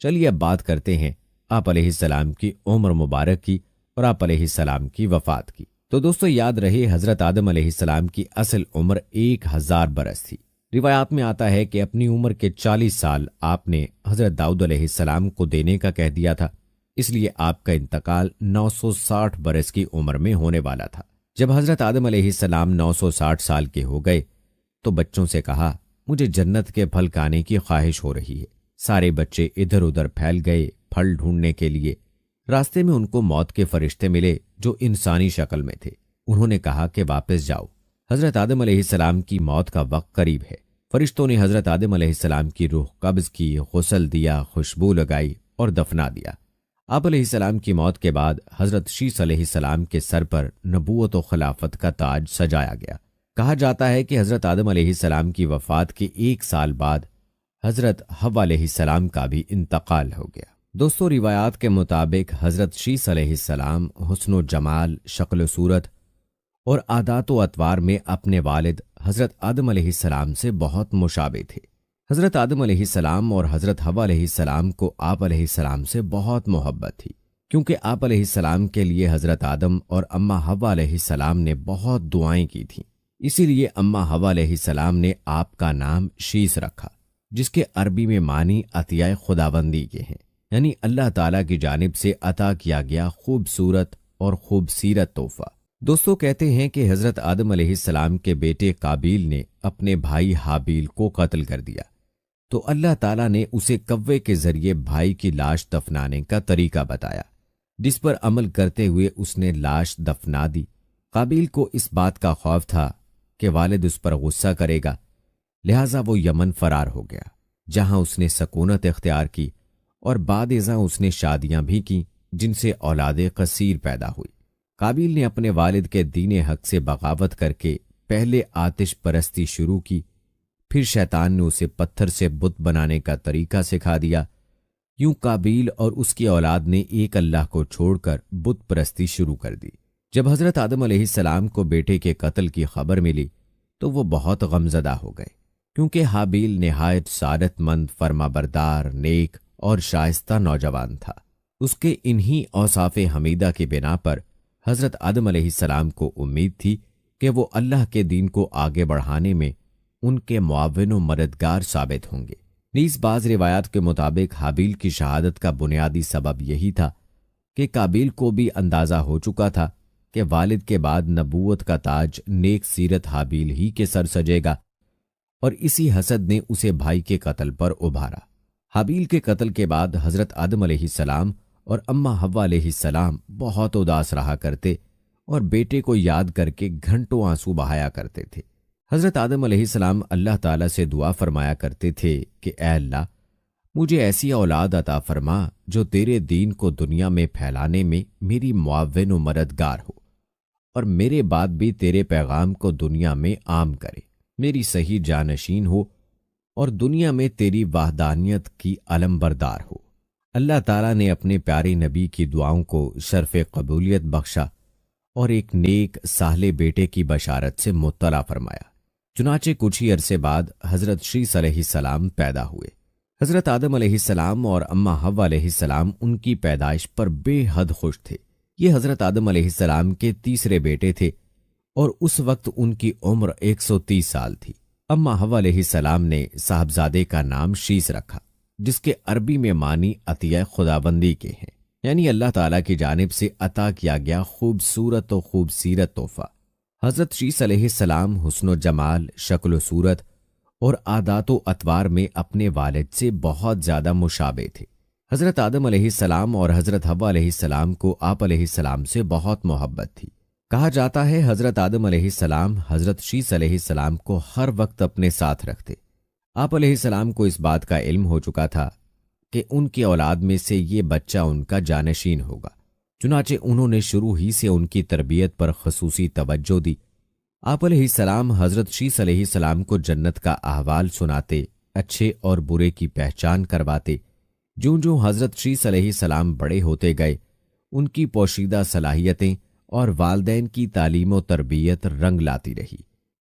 چلیے اب بات کرتے ہیں آپ علیہ السلام کی عمر مبارک کی اور آپ علیہ السلام کی وفات کی۔ تو دوستو یاد رہے حضرت آدم علیہ السلام کی اصل عمر 1000 برس تھی۔ روایات میں آتا ہے کہ اپنی عمر کے 40 سال آپ نے حضرت داؤد علیہ السلام کو دینے کا کہہ دیا تھا، اس لیے آپ کا انتقال 960 برس کی عمر میں ہونے والا تھا۔ جب حضرت آدم علیہ السلام 960 سال کے ہو گئے تو بچوں سے کہا، مجھے جنت کے پھل کھانے کی خواہش ہو رہی ہے۔ سارے بچے ادھر ادھر پھیل گئے پھل ڈھونڈنے کے لیے۔ راستے میں ان کو موت کے فرشتے ملے جو انسانی شکل میں تھے۔ انہوں نے کہا کہ واپس جاؤ، حضرت آدم علیہ السلام کی موت کا وقت قریب ہے۔ فرشتوں نے حضرت آدم علیہ السلام کی روح قبض کی، غسل دیا، خوشبو لگائی اور دفنا دیا۔ آپ علیہ السلام کی موت کے بعد حضرت شیس علیہ السلام کے سر پر نبوت و خلافت کا تاج سجایا گیا۔ کہا جاتا ہے کہ حضرت آدم علیہ السلام کی وفات کے 1 سال بعد حضرت حوا علیہ السلام کا بھی انتقال ہو گیا۔ دوستو روایات کے مطابق حضرت شیس علیہ السلام حسن و جمال، شکل و صورت اور عادات و اطوار میں اپنے والد حضرت آدم علیہ السلام سے بہت مشابہ تھے۔ حضرت آدم علیہ السلام اور حضرت حوا علیہ السلام کو آپ علیہ السلام سے بہت محبت تھی، کیونکہ آپ علیہ السلام کے لیے حضرت آدم اور اماں حوا علیہ السلام نے بہت دعائیں کی تھیں۔ اسی لیے اماں حوا علیہ السلام نے آپ کا نام شیس رکھا، جس کے عربی میں معنی عطیہ خداوندی کے ہیں، یعنی اللہ تعالیٰ کی جانب سے عطا کیا گیا خوبصورت اور خوبصیرت تحفہ۔ دوستو کہتے ہیں کہ حضرت آدم علیہ السلام کے بیٹے قابیل نے اپنے بھائی حابیل کو قتل کر دیا، تو اللہ تعالیٰ نے اسے کوے کے ذریعے بھائی کی لاش دفنانے کا طریقہ بتایا، جس پر عمل کرتے ہوئے اس نے لاش دفنا دی۔ قابیل کو اس بات کا خوف تھا کہ والد اس پر غصہ کرے گا، لہٰذا وہ یمن فرار ہو گیا، جہاں اس نے سکونت اختیار کی اور بعد ازاں اس نے شادیاں بھی کی، جن سے اولاد قصیر پیدا ہوئی۔ قابیل نے اپنے والد کے دین حق سے بغاوت کر کے پہلے آتش پرستی شروع کی، پھر شیطان نے اسے پتھر سے بت بنانے کا طریقہ سکھا دیا۔ یوں قابیل اور اس کی اولاد نے ایک اللہ کو چھوڑ کر بت پرستی شروع کر دی۔ جب حضرت آدم علیہ السلام کو بیٹے کے قتل کی خبر ملی تو وہ بہت غمزدہ ہو گئے، کیونکہ حابیل نہایت سعادت مند، فرما بردار، نیک اور شائستہ نوجوان تھا۔ اس کے انہی اوصاف حمیدہ کی بنا پر حضرت آدم علیہ السلام کو امید تھی کہ وہ اللہ کے دین کو آگے بڑھانے میں ان کے معاون و مددگار ثابت ہوں گے۔ نیز بعض روایات کے مطابق حابیل کی شہادت کا بنیادی سبب یہی تھا کہ قابیل کو بھی اندازہ ہو چکا تھا کہ والد کے بعد نبوت کا تاج نیک سیرت حابیل ہی کے سر سجے گا، اور اسی حسد نے اسے بھائی کے قتل پر ابھارا۔ حابیل کے قتل کے بعد حضرت آدم علیہ السلام اور اماں حوا علیہ السلام بہت اداس رہا کرتے اور بیٹے کو یاد کر کے گھنٹوں آنسو بہایا کرتے تھے۔ حضرت آدم علیہ السلام اللہ تعالیٰ سے دعا فرمایا کرتے تھے کہ اے اللہ، مجھے ایسی اولاد عطا فرما جو تیرے دین کو دنیا میں پھیلانے میں میری معاون و مددگار ہو، اور میرے بعد بھی تیرے پیغام کو دنیا میں عام کرے، میری صحیح جانشین ہو اور دنیا میں تیری وحدانیت کی علم بردار ہو۔ اللہ تعالیٰ نے اپنے پیارے نبی کی دعاؤں کو شرف قبولیت بخشا اور ایک نیک صالح بیٹے کی بشارت سے مطلع فرمایا۔ چنانچہ کچھ ہی عرصے بعد حضرت شیس علیہ السلام پیدا ہوئے۔ حضرت آدم علیہ السلام اور اماں حوا علیہ السلام ان کی پیدائش پر بے حد خوش تھے۔ یہ حضرت آدم علیہ السلام کے تیسرے بیٹے تھے اور اس وقت ان کی عمر 130 سال تھی۔ اماں حوا علیہ السلام نے صاحبزادے کا نام شیس رکھا، جس کے عربی میں معنی عطیہ خداوندی کے ہیں، یعنی اللہ تعالیٰ کی جانب سے عطا کیا گیا خوبصورت و خوبصیرت تحفہ۔ حضرت شیس علیہ السلام حسن و جمال، شکل و صورت اور عادات و اطوار میں اپنے والد سے بہت زیادہ مشابہ تھے۔ حضرت آدم علیہ السلام اور حضرت حوا علیہ السلام کو آپ علیہ السلام سے بہت محبت تھی۔ کہا جاتا ہے حضرت آدم علیہ السلام حضرت شیس علیہ السلام کو ہر وقت اپنے ساتھ رکھتے۔ آپ علیہ السلام کو اس بات کا علم ہو چکا تھا کہ ان کی اولاد میں سے یہ بچہ ان کا جانشین ہوگا، چنانچہ انہوں نے شروع ہی سے ان کی تربیت پر خصوصی توجہ دی۔ آپ علیہ السلام حضرت شیس علیہ السلام کو جنت کا احوال سناتے، اچھے اور برے کی پہچان کرواتے۔ جوں حضرت شیس علیہ السلام بڑے ہوتے گئے، ان کی پوشیدہ صلاحیتیں اور والدین کی تعلیم و تربیت رنگ لاتی رہی۔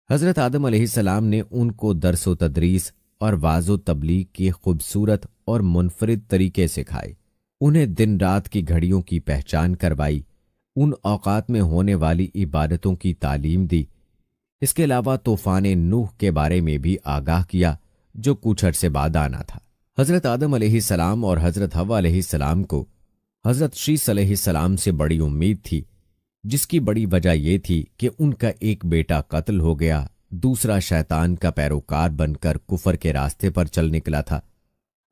حضرت آدم علیہ السلام نے ان کو درس و تدریس اور واعظ و تبلیغ کی خوبصورت اور منفرد طریقے سکھائے، انہیں دن رات کی گھڑیوں کی پہچان کروائی، ان اوقات میں ہونے والی عبادتوں کی تعلیم دی۔ اس کے علاوہ طوفان نوح کے بارے میں بھی آگاہ کیا جو کچھ عرصے بعد آنا تھا۔ حضرت آدم علیہ السلام اور حضرت حوا علیہ السلام کو حضرت شیث علیہ السلام سے بڑی امید تھی، جس کی بڑی وجہ یہ تھی کہ ان کا ایک بیٹا قتل ہو گیا، دوسرا شیطان کا پیروکار بن کر کفر کے راستے پر چل نکلا تھا۔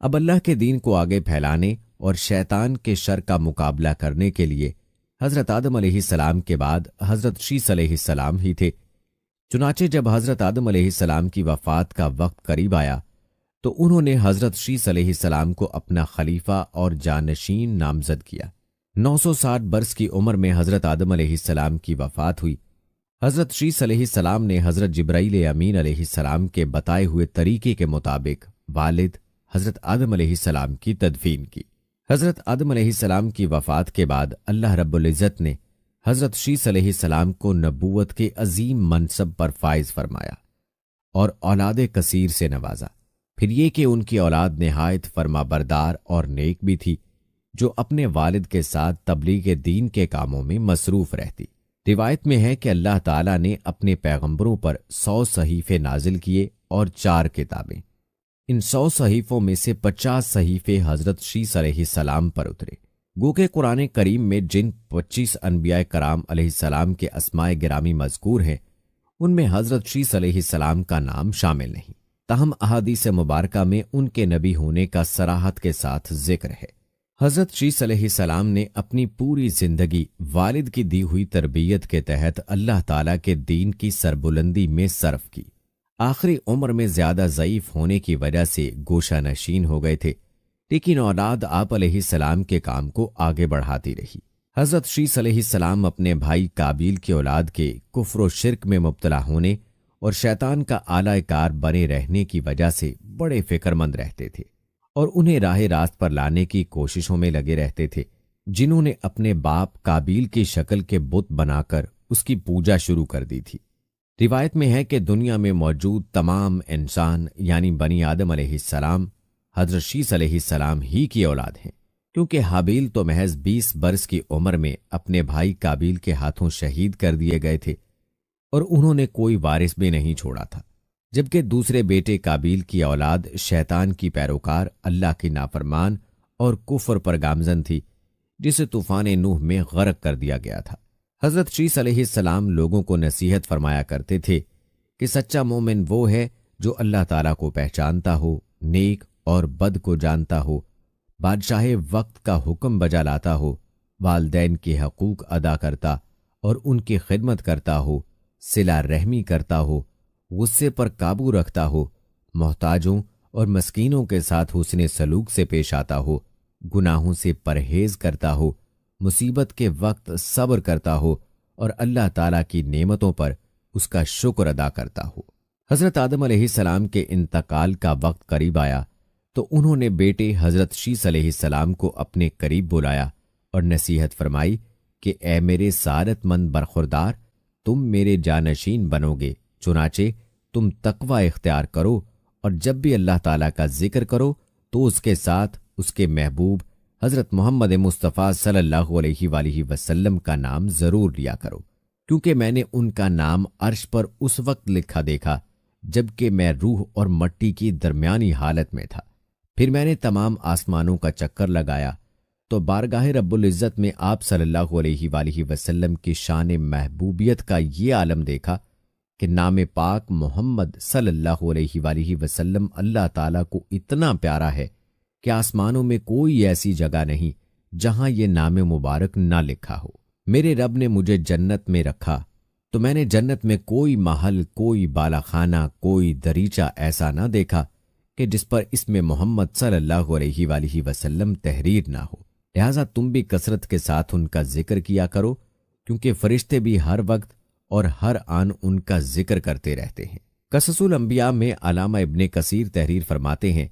اب اللہ کے دین کو آگے پھیلانے اور شیطان کے شر کا مقابلہ کرنے کے لیے حضرت آدم علیہ السلام کے بعد حضرت شیث علیہ السلام ہی تھے۔ چنانچہ جب حضرت آدم علیہ السلام کی وفات کا وقت قریب آیا تو انہوں نے حضرت شیث علیہ السلام کو اپنا خلیفہ اور جانشین نامزد کیا۔ 960 برس کی عمر میں حضرت آدم علیہ السلام کی وفات ہوئی۔ حضرت شیث علیہ السلام نے حضرت جبرائیل امین علیہ السلام کے بتائے ہوئے طریقے کے مطابق والد حضرت آدم علیہ السلام کی تدفین کی۔ حضرت آدم علیہ السلام کی وفات کے بعد اللہ رب العزت نے حضرت شیث علیہ السلام کو نبوت کے عظیم منصب پر فائز فرمایا اور اولاد کثیر سے نوازا۔ پھر یہ کہ ان کی اولاد نہایت فرما بردار اور نیک بھی تھی، جو اپنے والد کے ساتھ تبلیغ دین کے کاموں میں مصروف رہتی۔ روایت میں ہے کہ اللہ تعالیٰ نے اپنے پیغمبروں پر 100 صحیفے نازل کیے اور 4 کتابیں۔ ان 100 صحیفوں میں سے 50 صحیفے حضرت شیث علیہ السلام پر اترے۔ گو کہ قرآن کریم میں جن 25 انبیاء کرام علیہ السلام کے اسماء گرامی مذکور ہیں، ان میں حضرت شیث علیہ السلام کا نام شامل نہیں، تاہم احادیث مبارکہ میں ان کے نبی ہونے کا صراحت کے ساتھ ذکر ہے۔ حضرت شیث علیہ السلام نے اپنی پوری زندگی والد کی دی ہوئی تربیت کے تحت اللہ تعالیٰ کے دین کی سربلندی میں صرف کی۔ آخری عمر میں زیادہ ضعیف ہونے کی وجہ سے گوشہ نشین ہو گئے تھے، لیکن اولاد آپ علیہ السلام کے کام کو آگے بڑھاتی رہی۔ حضرت شیث علیہ السلام اپنے بھائی کابیل کی اولاد کے کفر و شرک میں مبتلا ہونے اور شیطان کا اعلی کار بنے رہنے کی وجہ سے بڑے فکر مند رہتے تھے اور انہیں راہ راست پر لانے کی کوششوں میں لگے رہتے تھے، جنہوں نے اپنے باپ کابیل کی شکل کے بت بنا کر اس کی پوجا شروع کر دی تھی۔ روایت میں ہے کہ دنیا میں موجود تمام انسان یعنی بنی آدم علیہ السلام حضرت شیث علیہ السلام ہی کی اولاد ہیں، کیونکہ حابیل تو محض 20 برس کی عمر میں اپنے بھائی کابیل کے ہاتھوں شہید کر دیے گئے تھے اور انہوں نے کوئی وارث بھی نہیں چھوڑا تھا، جبکہ دوسرے بیٹے کابیل کی اولاد شیطان کی پیروکار، اللہ کی نافرمان اور کفر پر گامزن تھی، جسے طوفان نوح میں غرق کر دیا گیا تھا۔ حضرت شیث علیہ السلام لوگوں کو نصیحت فرمایا کرتے تھے کہ سچا مومن وہ ہے جو اللہ تعالیٰ کو پہچانتا ہو، نیک اور بد کو جانتا ہو، بادشاہ وقت کا حکم بجا لاتا ہو، والدین کے حقوق ادا کرتا اور ان کی خدمت کرتا ہو، صلہ رحمی کرتا ہو، غصے پر قابو رکھتا ہو، محتاجوں اور مسکینوں کے ساتھ حسن سلوک سے پیش آتا ہو، گناہوں سے پرہیز کرتا ہو، مصیبت کے وقت صبر کرتا ہو اور اللہ تعالیٰ کی نعمتوں پر اس کا شکر ادا کرتا ہو۔ حضرت آدم علیہ السلام کے انتقال کا وقت قریب آیا تو انہوں نے بیٹے حضرت شیث علیہ السلام کو اپنے قریب بلایا اور نصیحت فرمائی کہ اے میرے سعادت مند برخوردار، تم میرے جانشین بنو گے، چنانچہ تم تقوی اختیار کرو اور جب بھی اللہ تعالیٰ کا ذکر کرو تو اس کے ساتھ اس کے محبوب حضرت محمد مصطفیٰ صلی اللہ علیہ وآلہ وسلم کا نام ضرور لیا کرو، کیونکہ میں نے ان کا نام عرش پر اس وقت لکھا دیکھا جبکہ میں روح اور مٹی کی درمیانی حالت میں تھا۔ پھر میں نے تمام آسمانوں کا چکر لگایا تو بارگاہ رب العزت میں آپ صلی اللہ علیہ وآلہ وسلم کی شان محبوبیت کا یہ عالم دیکھا کہ نام پاک محمد صلی اللہ علیہ وآلہ وسلم اللہ تعالیٰ کو اتنا پیارا ہے کہ آسمانوں میں کوئی ایسی جگہ نہیں جہاں یہ نام مبارک نہ لکھا ہو۔ میرے رب نے مجھے جنت میں رکھا تو میں نے جنت میں کوئی محل، کوئی بالا خانہ، کوئی دریچہ ایسا نہ دیکھا کہ جس پر اسم محمد صلی اللہ علیہ وآلہ وسلم تحریر نہ ہو۔ لہٰذا تم بھی کثرت کے ساتھ ان کا ذکر کیا کرو، کیونکہ فرشتے بھی ہر وقت اور ہر آن ان کا ذکر کرتے رہتے ہیں۔ قصص الانبیاء میں علامہ ابن کثیر تحریر فرماتے ہیں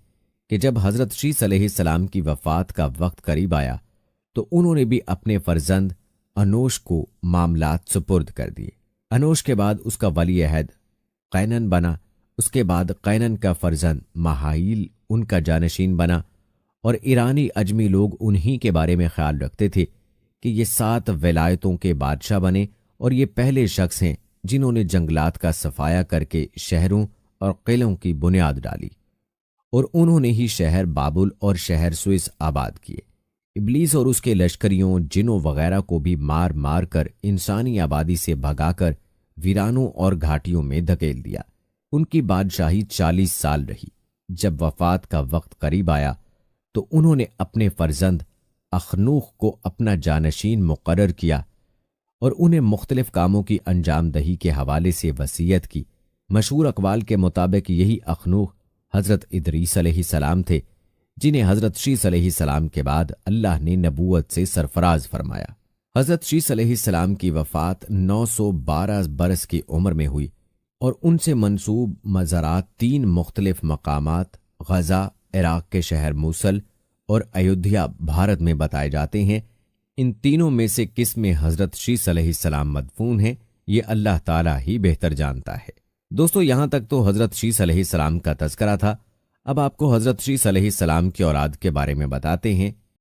کہ جب حضرت شیث علیہ السلام کی وفات کا وقت قریب آیا تو انہوں نے بھی اپنے فرزند انوش کو معاملات سپرد کر دیے۔ انوش کے بعد اس کا ولی عہد قینن بنا، اس کے بعد قینن کا فرزند مہائیل ان کا جانشین بنا اور ایرانی اجمی لوگ انہی کے بارے میں خیال رکھتے تھے کہ یہ 7 ولایتوں کے بادشاہ بنے اور یہ پہلے شخص ہیں جنہوں نے جنگلات کا صفایا کر کے شہروں اور قلعوں کی بنیاد ڈالی، اور انہوں نے ہی شہر بابل اور شہر سوئس آباد کیے۔ ابلیس اور اس کے لشکریوں، جنوں وغیرہ کو بھی مار مار کر انسانی آبادی سے بھگا کر ویرانوں اور گھاٹیوں میں دھکیل دیا۔ ان کی بادشاہی 40 سال رہی۔ جب وفات کا وقت قریب آیا تو انہوں نے اپنے فرزند اخنوخ کو اپنا جانشین مقرر کیا اور انہیں مختلف کاموں کی انجام دہی کے حوالے سے وصیت کی۔ مشہور اقوال کے مطابق یہی اخنوخ حضرت ادریس علیہ السلام تھے، جنہیں حضرت شیس علیہ السلام کے بعد اللہ نے نبوت سے سرفراز فرمایا۔ حضرت شیس علیہ السلام کی وفات 912 برس کی عمر میں ہوئی اور ان سے منسوب مزارات 3 مختلف مقامات غزہ، عراق کے شہر موصل اور ایودھیا بھارت میں بتائے جاتے ہیں۔ ان تینوں میں سے کس میں حضرت شیس علیہ السلام مدفون ہیں، یہ اللہ تعالیٰ ہی بہتر جانتا ہے۔ دوستو، یہاں تک تو حضرت شیس علیہ السلام کا تذکرہ تھا۔ اب آپ کو حضرت شیس علیہ السلام کی اولاد کے بارے میں بتاتے ہیں